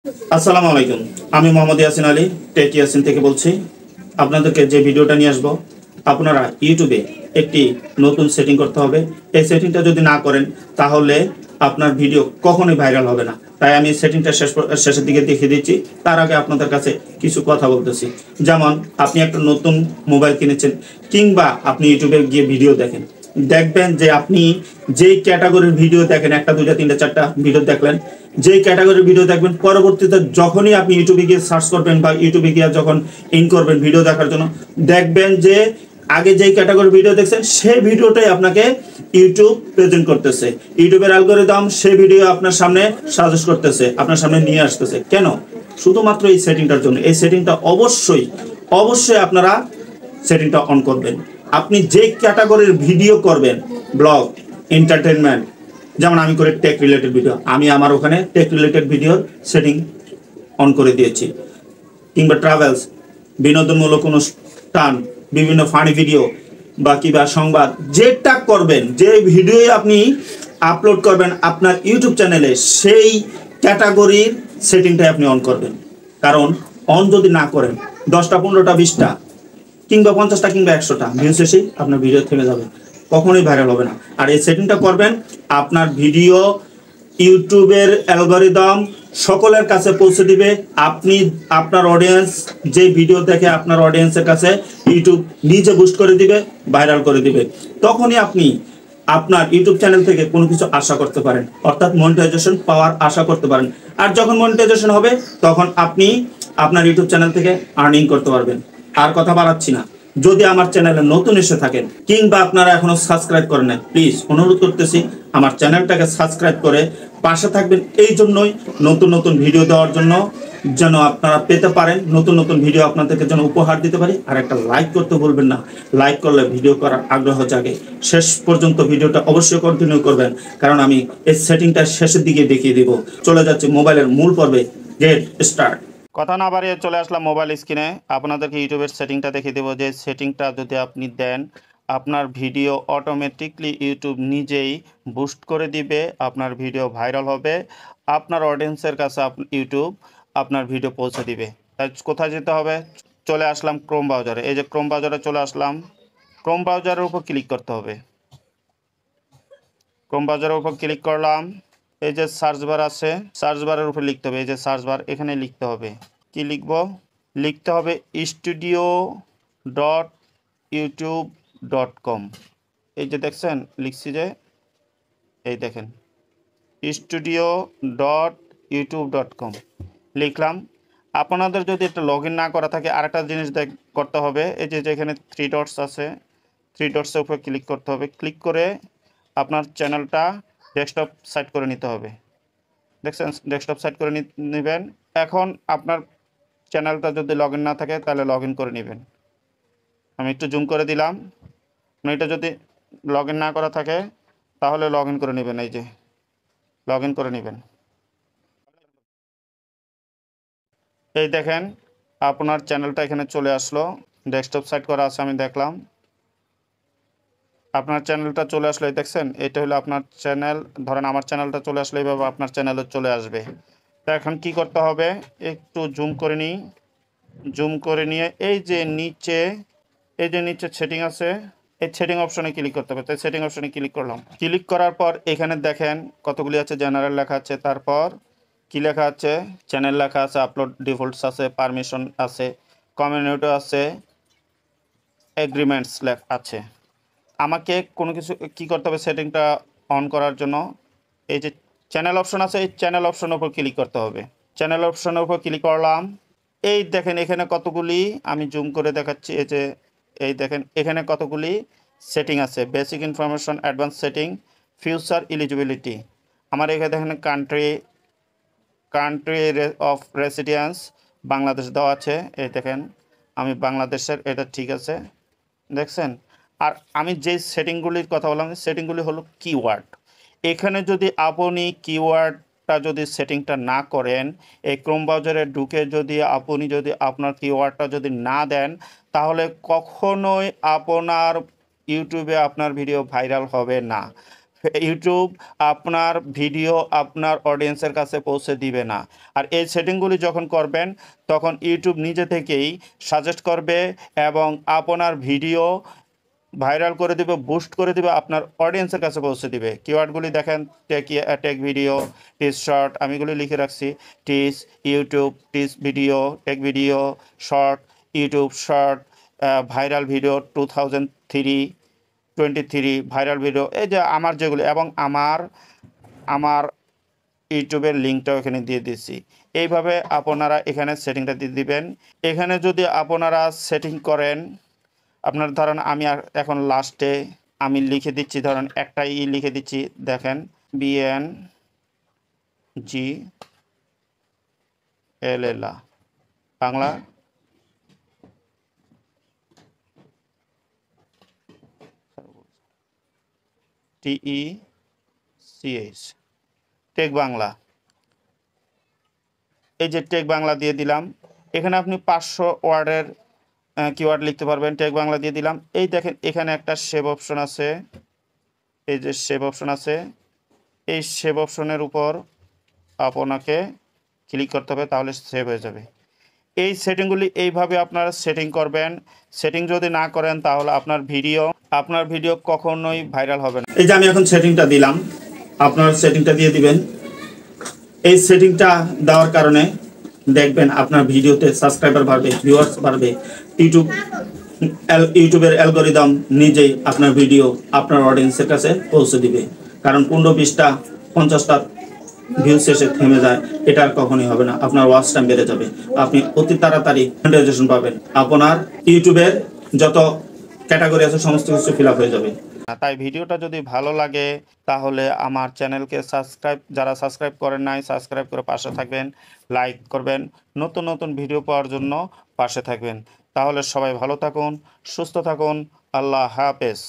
আসসালামু আলাইকুম। আমি মোহাম্মদ ইয়াসিন আলী, টেক ইয়াসিন থেকে বলছি। আপনাদেরকে যে ভিডিওটা নিয়ে আসবো, আপনারা ইউটিউবে একটি নতুন সেটিং করতে হবে। এই সেটিংটা যদি না করেন তাহলে আপনার ভিডিও কখনোই ভাইরাল হবে না। তাই আমি সেটিংটা শেষের দিকে দেখিয়ে দিচ্ছি। তার আগে আপনাদের কাছে কিছু কথা বলতেছি। যেমন আপনি একটা নতুন মোবাইল কিনেছেন কিংবা আপনি ইউটিউবে গিয়ে ভিডিও দেখেন, দেখবেন যে আপনি যেই ক্যাটাগরির ভিডিও দেখেন, একটা দুইটা তিনটা চারটা ভিডিও দেখলেন, যেই ক্যাটাগরির ভিডিও দেখবেন, পরবর্তীতে যখনই আপনি ইউটিউবে গিয়ে সার্চ করবেন বা ইউটিউবে গিয়ে যখন ইন করবেন ভিডিও দেখার জন্য, দেখবেন যে আগে যেই ক্যাটাগরির ভিডিও দেখছেন সেই ভিডিওটাই আপনাকে ইউটিউব প্রেজেন্ট করতেছে। ইউটিউবের অ্যালগরিদম সেই ভিডিও আপনার সামনে সাজেস্ট করতেছে, আপনার সামনে নিয়ে আসতেছে। কেন? শুধুমাত্র এই সেটিংটার জন্য। এই সেটিংটা অবশ্যই অবশ্যই আপনারা সেটিংটা অন করবেন। আপনি যে ক্যাটাগরির ভিডিও করবেন, ব্লগ, এন্টারটেনমেন্ট, যেমন আমি করি টেক রিলেটেড ভিডিও, আমি আমার ওখানে টেক রিলেটেড ভিডিওর সেটিং অন করে দিয়েছি। কিংবা ট্রাভেলস, বিনোদনমূলক অনুষ্ঠান, বিভিন্ন ফানি ভিডিও বা কিংবা সংবাদ, যেটা করবেন, যে ভিডিও আপনি আপলোড করবেন আপনার ইউটিউব চ্যানেলে, সেই ক্যাটাগরির সেটিংটাই আপনি অন করবেন। কারণ অন যদি না করেন, 10টা 15টা 20টা কিংবা 50টা কিংবা 100টা ভিউ শেষেই আপনার ভিডিও থেমে যাবে, কখনোই ভাইরাল হবে না। আর এই সেটিংটা করবেন, আপনার ভিডিও ইউটিউবের অ্যালগরিদম সকলের কাছে পৌঁছে দিবে। আপনি আপনার অডিয়েন্স যে ভিডিও দেখে আপনার অডিয়েন্সের কাছে ইউটিউব নিজে বুস্ট করে দিবে, ভাইরাল করে দিবে। তখনই আপনি আপনার ইউটিউব চ্যানেল থেকে কোনো কিছু আশা করতে পারেন, অর্থাৎ মনিটাইজেশন পাওয়ার আশা করতে পারেন। আর যখন মনিটাইজেশন হবে তখন আপনি আপনার ইউটিউব চ্যানেল থেকে আর্নিং করতে পারবেন। আর কথা বাড়াচ্ছি না। যদি আমার চ্যানেলে নতুন এসে থাকেন কিংবা আপনারা এখনো সাবস্ক্রাইব করেন না, প্লিজ অনুরোধ করতেছি আমার চ্যানেলটাকে সাবস্ক্রাইব করে পাশে থাকবেন। এই জন্যই নতুন নতুন ভিডিও দেওয়ার জন্য, যেন আপনারা পেতে পারেন, নতুন নতুন ভিডিও আপনাদেরকে যেন উপহার দিতে পারি। আর একটা লাইক করতে বলবেন না, লাইক করলে ভিডিও করার আগ্রহ জাগে। শেষ পর্যন্ত ভিডিওটা অবশ্যই কন্টিনিউ করবেন, কারণ আমি এই সেটিংটা শেষের দিকে দেখিয়ে দিব। চলে যাচ্ছে মোবাইলের মূল পর্বে, গেট স্টার্ট। কথা না বাড়িয়ে চলে আসলাম মোবাইল স্ক্রিনে। আপনাদেরকে ইউটিউবের সেটিংটা দেখিয়ে দেবো। যে সেটিংটা যদি আপনি দেন, আপনার ভিডিও অটোমেটিকলি ইউটিউব নিজেই বুস্ট করে দিবে, আপনার ভিডিও ভাইরাল হবে, আপনার অডিয়েন্সের কাছে ইউটিউব আপনার ভিডিও পৌঁছে দিবে। তাই কোথায় যেতে হবে? চলে আসলাম ক্রোম ব্রাউজারে। এই যে ক্রোম ব্রাউজারে চলে আসলাম। ক্রোম ব্রাউজারের উপর ক্লিক করতে হবে। ক্রোম ব্রাউজারের উপর ক্লিক করলাম। এই যে সার্চ বার আছে, সার্চ বারের উপর লিখতে হবে, এই যে সার্চ বার, এখানে লিখতে হবে। কি লিখব? লিখতে হবে studio.youtube.com। এই যে দেখছেন লিখছি যে, এই দেখেন studio.youtube.com লিখলাম। আপনাদের যদি এটা লগ ইন না করা থাকে, আরেকটা জিনিস করতে হবে। এই যে যেখানে থ্রি ডটস আছে, থ্রি ডটসের উপর ক্লিক করতে হবে। ক্লিক করে আপনার চ্যানেলটা ডেস্কটপ সাইট করে নিতে হবে। দেখছেন ডেস্কটপ সাইট করে নেবেন। এখন আপনার চ্যানেলটা যদি লগ ইন না থাকে তাহলে লগ ইন করে নেবেন। আমি একটু জুম করে দিলাম। এটা যদি লগ ইন না করা থাকে তাহলে লগ ইন করে নেবেন। এই যে লগ ইন করে নেবেন। এই দেখেন আপনার চ্যানেলটা এখানে চলে আসলো, ডেস্কটপ সাইট করা আছে, আমি দেখলাম আপনার চ্যানেলটা চলে আসলো। এই দেখছেন, এটা হলো আপনার চ্যানেল। ধরেন আমার চ্যানেলটা চলে আসলো, এইভাবে আপনার চ্যানেলও চলে আসবে। তো এখন কি করতে হবে? একটু জুম করে নিই। জুম করে নিয়ে এই যে নিচে সেটিং আছে, এই সেটিং অপশনে ক্লিক করতে হবে। তাই সেটিং অপশনে ক্লিক করলাম। ক্লিক করার পর এখানে দেখেন কতগুলি আছে, জেনারেল লেখা আছে, তারপর কি লেখা আছে, চ্যানেল লেখা আছে, আপলোড ডিফল্টস আছে, পারমিশন আছে, কমিউনিটি আছে, এগ্রিমেন্টস লেখা আছে। আমাকে কোনো কিছু কি করতে হবে? সেটিংটা অন করার জন্য এই যে চ্যানেল অপশন আছে, এই চ্যানেল অপশনের উপর ক্লিক করতে হবে। চ্যানেল অপশনের উপর ক্লিক করলাম। এই দেখেন এখানে কতগুলি, আমি জুম করে দেখাচ্ছি। এই যে এই দেখেন এখানে কতগুলি সেটিং আছে। Basic information, advance setting, future eligibility. আমার এখানে দেখেন কান্ট্রি অফ রেসিডেন্স বাংলাদেশ দেওয়া আছে। এই দেখেন আমি বাংলাদেশের, এটা ঠিক আছে, দেখছেন। আর আমি যে সেটিংগুলির কথা বললাম, সেটিংগুলি হলো কিওয়ার্ড। এখানে যদি আপনি কিওয়ার্ডটা যদি সেটিংটা না করেন, এই ক্রোম ব্রাউজারে ঢুকে যদি আপনি আপনার কিওয়ার্ডটা যদি না দেন, তাহলে কখনোই আপনার ইউটিউবে আপনার ভিডিও ভাইরাল হবে না। ইউটিউব আপনার ভিডিও আপনার অডিয়েন্সের কাছে পৌঁছে দিবে না। আর এই সেটিংগুলি যখন করবেন তখন ইউটিউব নিজে থেকেই সাজেস্ট করবে এবং আপনার ভিডিও ভাইরাল করে দিবে, বুস্ট করে দিবে, আপনার অডিয়েন্সের কাছে পৌঁছে দিবে। কিওয়ার্ডগুলি দেখেন, টেক ভিডিও, টিস শর্ট, আমি এগুলি লিখে রাখছি। টিস ইউটিউব, টিস video, tech video, short YouTube short, viral video 2023 viral video, এই যে আমার যেগুলি, এবং আমার ইউটিউবের লিঙ্কটাও এখানে দিয়ে দিচ্ছি। এইভাবে আপনারা এখানে সেটিংটা দিয়ে দিবেন। এখানে যদি আপনারা সেটিং করেন, আপনার ধরেন আমি এখন লাস্টে আমি লিখে দিচ্ছি, ধরেন একটা লিখে দিচ্ছি, দেখেন BNGLL Bangla TECH take Bangla. এই যে টেক বাংলা দিয়ে দিলাম। এখানে আপনি 500 ওয়ার্ডের কিওয়ার্ড লিখতে পারবেন। টেক বাংলা দিয়ে দিলাম। এই দেখেন এখানে একটা সেভ অপশন আছে, এই যে সেভ অপশন আছে, এই সেভ অপশনের উপর আপনাকে ক্লিক করতে হবে, তাহলে সেভ হয়ে যাবে। এই সেটিংগুলি এইভাবে আপনারা সেটিং করবেন। সেটিং যদি না করেন তাহলে আপনার ভিডিও কখনোই ভাইরাল হবে না। এই যে আমি এখন সেটিংটা দিলাম, আপনার সেটিংটা দিয়ে দিবেন। এই সেটিংটা দেওয়ার কারণে দেখবেন আপনার ভিডিওতে সাবস্ক্রাইবার বাড়বে, ভিউয়ার্স বাড়বে। ইউটিউবের অ্যালগরিদম নিজেই আপনার ভিডিও আপনার অডিয়েন্সের কাছে পৌঁছে দিবে। কারণ 15-20টা 50টা ভিউ শেষে থেমে যায়, এটা আর কখনোই হবে না। আপনার ওয়াচ টাইম বেড়ে যাবে, আপনি অতি তাড়াতাড়ি মনিটাইজেশন পাবেন, আপনার ইউটিউবের যত ক্যাটাগরি আছে সমস্ত কিছু ফিল আপ হয়ে যাবে। তাই ভিডিওটা যদি ভালো লাগে তাহলে আমার চ্যানেলকে যারা সাবস্ক্রাইব করেন নাই, সাবস্ক্রাইব করে পাশে থাকবেন, লাইক করবেন, নতুন নতুন ভিডিও পাওয়ার জন্য পাশে থাকবেন। তাহলে সবাই ভালো থাকুন, সুস্থ থাকুন। আল্লাহ হাফেজ।